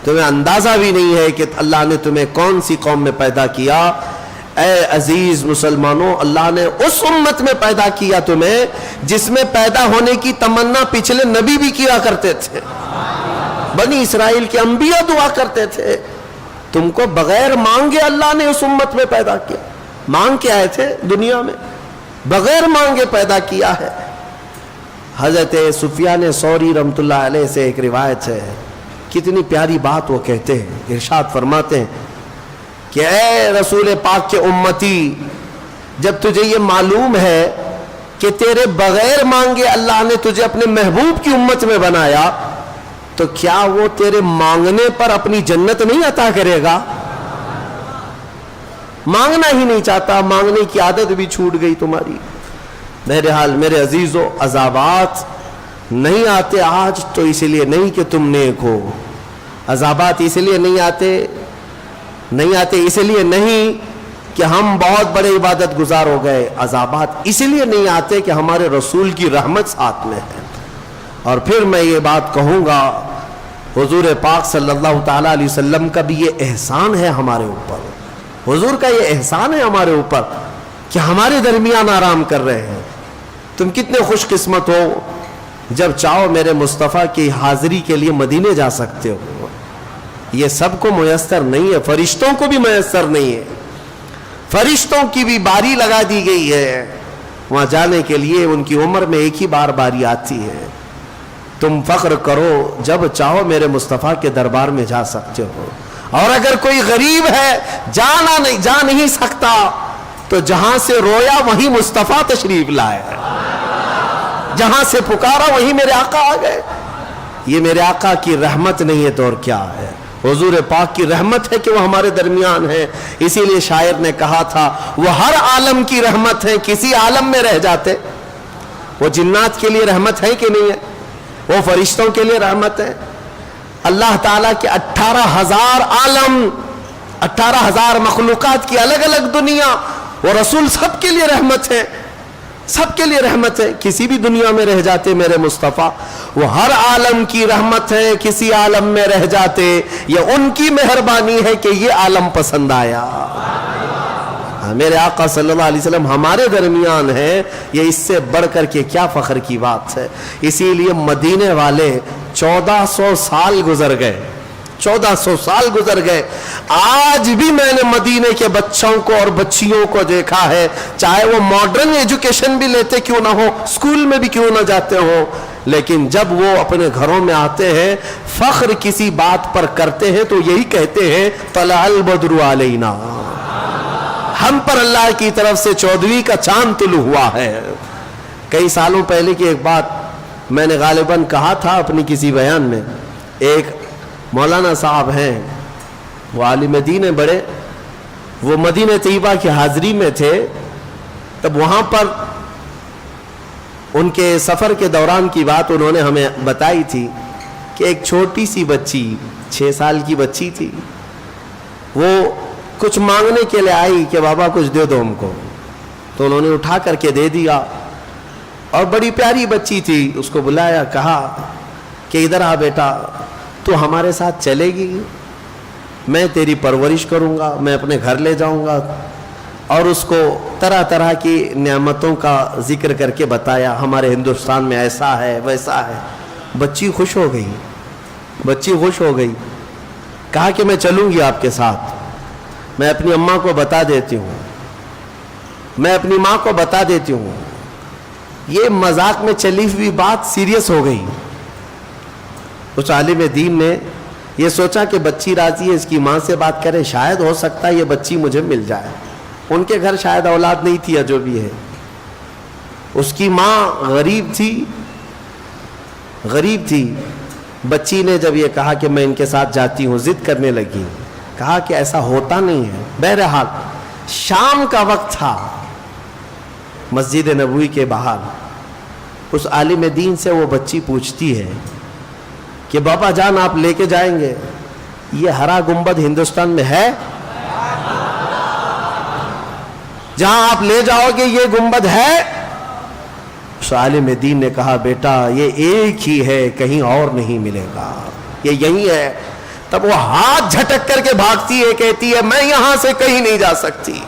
تمہیں اندازہ بھی نہیں ہے کہ اللہ نے تمہیں کون سی قوم میں پیدا کیا۔ اے عزیز مسلمانوں، اللہ نے اس امت میں پیدا کیا تمہیں جس میں پیدا ہونے کی تمنا پچھلے نبی بھی کیا کرتے تھے۔ بنی اسرائیل کے انبیاء دعا کرتے تھے، تم کو بغیر مانگے اللہ نے اس امت میں پیدا کیا۔ مانگ کے آئے تھے دنیا میں، بغیر مانگے پیدا کیا ہے۔ حضرت سفیان ثوری رحمۃ اللہ علیہ سے ایک روایت ہے، کتنی پیاری بات وہ کہتے ہیں، ارشاد فرماتے ہیں کہ اے رسول پاک کے امتی، جب تجھے یہ معلوم ہے کہ تیرے بغیر مانگے اللہ نے تجھے اپنے محبوب کی امت میں بنایا، تو کیا وہ تیرے مانگنے پر اپنی جنت نہیں عطا کرے گا؟ مانگنا ہی نہیں چاہتا، مانگنے کی عادت بھی چھوٹ گئی تمہاری۔ بہرحال میرے عزیزو، عذابات نہیں آتے آج تو اس لیے نہیں کہ تم نیک ہو، عذابات اس لیے نہیں آتے اس لیے نہیں کہ ہم بہت بڑے عبادت گزار ہو گئے، عذابات اس لیے نہیں آتے کہ ہمارے رسول کی رحمت ساتھ میں ہے۔ اور پھر میں یہ بات کہوں گا، حضور پاک صلی اللہ تعالیٰ علیہ وسلم کا بھی یہ احسان ہے ہمارے اوپر، حضور کا یہ احسان ہے ہمارے اوپر کہ ہمارے درمیان آرام کر رہے ہیں۔ تم کتنے خوش قسمت ہو، جب چاہو میرے مصطفیٰ کی حاضری کے لیے مدینے جا سکتے ہو۔ یہ سب کو میسر نہیں ہے، فرشتوں کو بھی میسر نہیں ہے، فرشتوں کی بھی باری لگا دی گئی ہے وہاں جانے کے لیے، ان کی عمر میں ایک ہی بار باری آتی ہے۔ تم فخر کرو، جب چاہو میرے مصطفیٰ کے دربار میں جا سکتے ہو۔ اور اگر کوئی غریب ہے جا نہیں سکتا تو جہاں سے رویا وہیں مصطفیٰ تشریف لائے، جہاں سے پکارا وہیں میرے آقا آ گئے۔ یہ میرے آقا کی رحمت نہیں ہے تو اور کیا ہے؟ حضور پاک کی رحمت ہے کہ وہ ہمارے درمیان ہے۔ اسی لیے شاعر نے کہا تھا، وہ ہر عالم کی رحمت ہے، کسی عالم میں رہ جاتے۔ وہ جنات کے لیے رحمت ہے کہ نہیں ہے؟ وہ فرشتوں کے لیے رحمت ہے۔ اللہ تعالیٰ کے 18,000 عالم، 18,000 مخلوقات کی الگ الگ دنیا، وہ رسول سب کے لیے رحمت ہے، سب کے لیے رحمت ہے۔ کسی بھی دنیا میں رہ جاتے میرے مصطفیٰ، وہ ہر عالم کی رحمت ہے، کسی عالم میں رہ جاتے یہ ان کی مہربانی ہے کہ یہ عالم پسند آیا۔ میرے آقا صلی اللہ علیہ وسلم ہمارے درمیان ہے، یہ اس سے بڑھ کر کے کیا فخر کی بات ہے۔ اسی لیے مدینے والے 1400 سال گزر گئے، 1400 سال گزر گئے، آج بھی میں نے مدینے کے بچوں کو اور بچیوں کو دیکھا ہے، چاہے وہ ماڈرن ایجوکیشن بھی لیتے کیوں نہ ہو، اسکول میں بھی کیوں نہ جاتے ہو، لیکن جب وہ اپنے گھروں میں آتے ہیں، فخر کسی بات پر کرتے ہیں تو یہی کہتے ہیں طلع البدر علینا، ہم پر اللہ کی طرف سے 14ویں کا چاند طلوع ہوا ہے۔ کئی سالوں پہلے کی ایک بات میں نے غالباً کہا تھا اپنی کسی بیان میں، ایک مولانا صاحب ہیں، وہ عالم دین ہیں بڑے، وہ مدینہ طیبہ کی حاضری میں تھے، تب وہاں پر ان کے سفر کے دوران کی بات انہوں نے ہمیں بتائی تھی کہ ایک چھوٹی سی بچی 6 سال کی بچی تھی، وہ کچھ مانگنے کے لیے آئی کہ بابا کچھ دے دو ہم کو، تو انہوں نے اٹھا کر کے دے دیا، اور بڑی پیاری بچی تھی، اس کو بلایا، کہا کہ ادھر آ بیٹا، تو ہمارے ساتھ چلے گی، میں تیری پرورش کروں گا، میں اپنے گھر لے جاؤں گا۔ اور اس کو طرح طرح کی نعمتوں کا ذکر کر کے بتایا، ہمارے ہندوستان میں ایسا ہے ویسا ہے۔ بچی خوش ہو گئی، بچی خوش ہو گئی، کہا کہ میں چلوں گی آپ کے ساتھ، میں اپنی اماں کو بتا دیتی ہوں، میں اپنی ماں کو بتا دیتی ہوں۔ یہ مذاق میں چلی ہوئی بات سیریس ہو گئی۔ اس عالم دین نے یہ سوچا کہ بچی راضی ہے، اس کی ماں سے بات کرے، شاید ہو سکتا ہے یہ بچی مجھے مل جائے۔ ان کے گھر شاید اولاد نہیں تھی یا جو بھی ہے، اس کی ماں غریب تھی۔ بچی نے جب یہ کہا کہ میں ان کے ساتھ جاتی ہوں، ضد کرنے لگی، کہا کہ ایسا ہوتا نہیں ہے۔ بہرحال شام کا وقت تھا، مسجد نبوی کے باہر اس عالم دین سے وہ بچی پوچھتی ہے کہ بابا جان آپ لے کے جائیں گے، یہ ہرا گنبد ہندوستان میں ہے جہاں آپ لے جاؤ گے یہ گنبد ہے؟ اس عالم دین نے کہا بیٹا یہ ایک ہی ہے، کہیں اور نہیں ملے گا، یہ یہی ہے۔ تب وہ ہاتھ جھٹک کر کے بھاگتی ہے، کہتی ہے میں یہاں سے کہیں نہیں جا سکتی،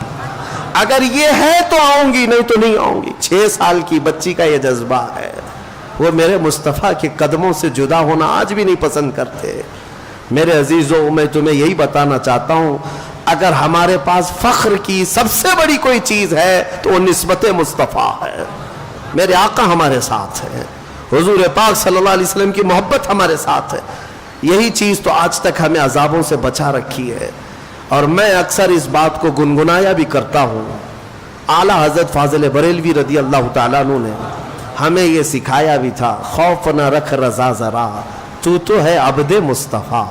اگر یہ ہے تو آؤں گی، نہیں تو نہیں آؤں گی۔ 6 سال کی بچی کا یہ جذبہ ہے۔ وہ میرے مصطفیٰ کے قدموں سے جدا ہونا آج بھی نہیں پسند کرتے۔ میرے عزیزوں، میں تمہیں یہی بتانا چاہتا ہوں، اگر ہمارے پاس فخر کی سب سے بڑی کوئی چیز ہے تو وہ نسبت مصطفیٰ ہے۔ میرے آقا ہمارے ساتھ ہے، حضور پاک صلی اللہ علیہ وسلم کی محبت ہمارے ساتھ ہے۔ یہی چیز تو آج تک ہمیں عذابوں سے بچا رکھی ہے۔ اور میں اکثر اس بات کو گنگنایا بھی کرتا ہوں۔ اعلیٰ حضرت فاضل بریلوی رضی اللہ تعالیٰ عنہ نے ہمیں یہ سکھایا بھی تھا، خوف نہ رکھ رضا ذرا، تو ہے عبد مصطفیٰ۔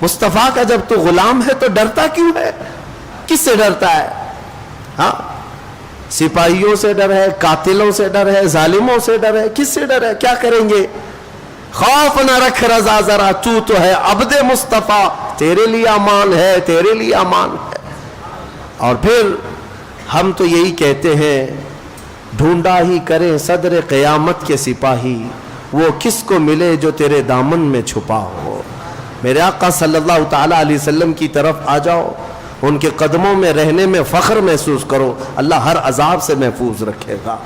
مصطفیٰ کا جب تو غلام ہے تو ڈرتا کیوں ہے؟ کس سے ڈرتا ہے؟ ہاں، سپاہیوں سے ڈر ہے، قاتلوں سے ڈر ہے، ظالموں سے ڈر ہے، کس سے ڈر ہے؟ کیا کریں گے؟ خوف نہ رکھ رضا ذرا، تو ہے عبد مصطفیٰ، تیرے لیے امان ہے، تیرے لیے امان ہے۔ اور پھر ہم تو یہی کہتے ہیں، ڈھونڈا ہی کریں صدر قیامت کے سپاہی، وہ کس کو ملے جو تیرے دامن میں چھپا ہو۔ میرے آقا صلی اللہ تعالیٰ علیہ وسلم کی طرف آ جاؤ، ان کے قدموں میں رہنے میں فخر محسوس کرو، اللہ ہر عذاب سے محفوظ رکھے گا۔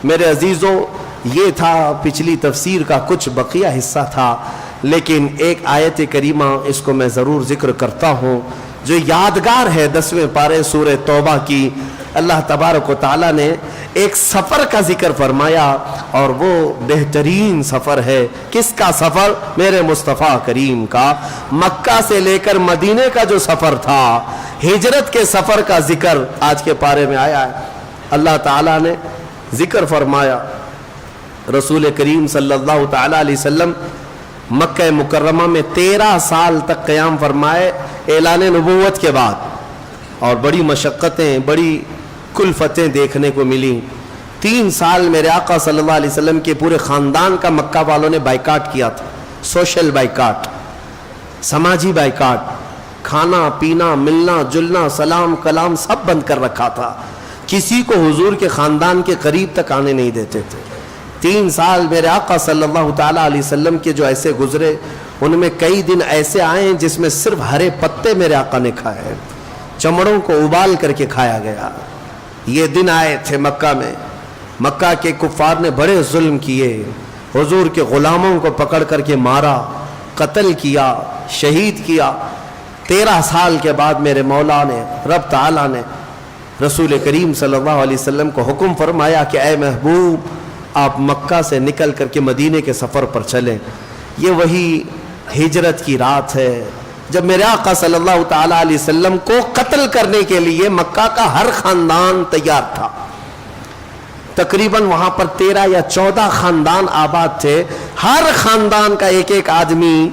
میرے عزیزوں، یہ تھا پچھلی تفسیر کا کچھ بقیہ حصہ تھا، لیکن ایک آیت کریمہ اس کو میں ضرور ذکر کرتا ہوں جو یادگار ہے 10ویں پارے سورہ توبہ کی۔ اللہ تبارک و تعالیٰ نے ایک سفر کا ذکر فرمایا، اور وہ بہترین سفر ہے۔ کس کا سفر؟ میرے مصطفیٰ کریم کا۔ مکہ سے لے کر مدینے کا جو سفر تھا، ہجرت کے سفر کا ذکر آج کے پارے میں آیا ہے۔ اللہ تعالیٰ نے ذکر فرمایا، رسول کریم صلی اللہ تعالیٰ علیہ وسلم مکہ مکرمہ میں 13 سال تک قیام فرمائے اعلان نبوت کے بعد، اور بڑی مشقتیں، بڑی کلفتیں دیکھنے کو ملی۔ 3 سال میرے آقا صلی اللہ علیہ وسلم کے پورے خاندان کا مکہ والوں نے بائیکاٹ کیا تھا، سوشل بائیکاٹ، سماجی بائیکاٹ، کھانا پینا ملنا جلنا سلام کلام سب بند کر رکھا تھا، کسی کو حضور کے خاندان کے قریب تک آنے نہیں دیتے تھے۔ 3 سال میرے آقا صلی اللہ تعالیٰ علیہ وسلم کے جو ایسے گزرے، ان میں کئی دن ایسے آئے ہیں جس میں صرف ہرے پتے میرے آقا نے کھائے ہیں، چمڑوں کو ابال کر کے کھایا گیا۔ یہ دن آئے تھے مکہ میں، مکہ کے کفار نے بڑے ظلم کیے، حضور کے غلاموں کو پکڑ کر کے مارا، قتل کیا، شہید کیا۔ 13 سال کے بعد میرے مولا نے، رب تعالیٰ نے رسول کریم صلی اللہ علیہ وسلم کو حکم فرمایا کہ اے محبوب، آپ مکہ سے نکل کر کے مدینے کے سفر پر چلیں۔ یہ وہی ہجرت کی رات ہے جب میرے آقا صلی اللہ تعالیٰ علیہ وسلم کو قتل کرنے کے لیے مکہ کا ہر خاندان تیار تھا۔ تقریباً وہاں پر 13 یا 14 خاندان آباد تھے، ہر خاندان کا ایک ایک آدمی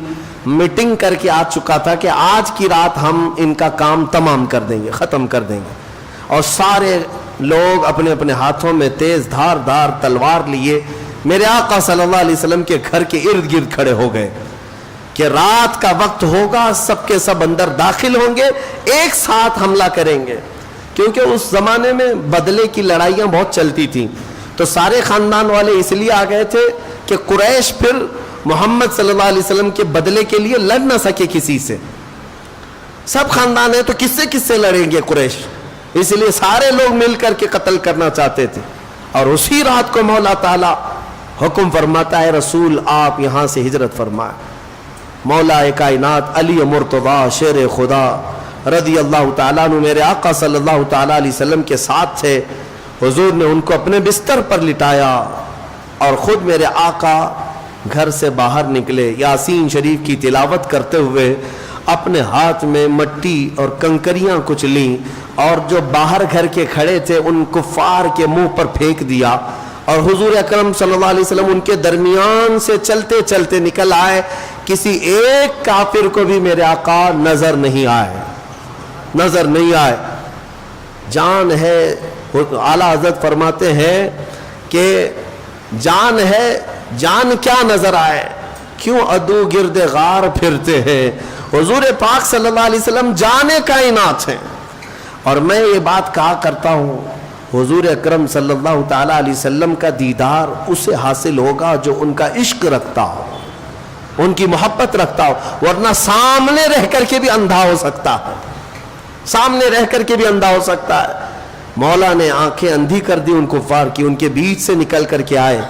میٹنگ کر کے آ چکا تھا کہ آج کی رات ہم ان کا کام تمام کر دیں گے، ختم کر دیں گے۔ اور سارے لوگ اپنے اپنے ہاتھوں میں تیز دھار تلوار لیے میرے آقا صلی اللہ علیہ وسلم کے گھر کے ارد گرد کھڑے ہو گئے کہ رات کا وقت ہوگا، سب کے سب اندر داخل ہوں گے، ایک ساتھ حملہ کریں گے۔ کیونکہ اس زمانے میں بدلے کی لڑائیاں بہت چلتی تھیں، تو سارے خاندان والے اس لیے آ گئے تھے کہ قریش پھر محمد صلی اللہ علیہ وسلم کے بدلے کے لیے لڑ نہ سکے کسی سے۔ سب خاندان ہیں تو کس سے لڑیں گے قریش، اس لیے سارے لوگ مل کر کے قتل کرنا چاہتے تھے۔ اور اسی رات کو مولا تعالیٰ حکم فرماتا ہے، رسول آپ یہاں سے ہجرت فرمائیں۔ مولا کائنات علی مرتضیٰ شیر خدا رضی اللہ تعالیٰ عنہ میرے آقا صلی اللہ تعالیٰ علیہ وسلم کے ساتھ تھے۔ حضور نے ان کو اپنے بستر پر لٹایا، اور خود میرے آقا گھر سے باہر نکلے، یاسین شریف کی تلاوت کرتے ہوئے اپنے ہاتھ میں مٹی اور کنکریاں کچھ لیں، اور جو باہر گھر کے کھڑے تھے ان کفار کے منہ پر پھینک دیا، اور حضور اکرم صلی اللہ علیہ وسلم ان کے درمیان سے چلتے چلتے نکل آئے۔ کسی ایک کافر کو بھی میرے آقا نظر نہیں آئے۔ جان ہے، اعلیٰ حضرت فرماتے ہیں کہ جان ہے، جان کیا نظر آئے، کیوں عدو گرد غار پھرتے ہیں۔ حضور پاک صلی اللہ علیہ وسلم جان کائنات ہیں۔ اور میں یہ بات کہا کرتا ہوں، حضور اکرم صلی اللہ تعالیٰ علیہ وسلم کا دیدار اسے حاصل ہوگا جو ان کا عشق رکھتا ہو۔ ان کی محبت رکھتا ہو، ورنہ سامنے رہ کر کے بھی اندھا ہو سکتا ہے، سامنے رہ کر کے بھی اندھا ہو سکتا ہے۔ مولا نے آنکھیں اندھی کر دی ان کفار کی، ان کے بیچ سے نکل کر کے آئے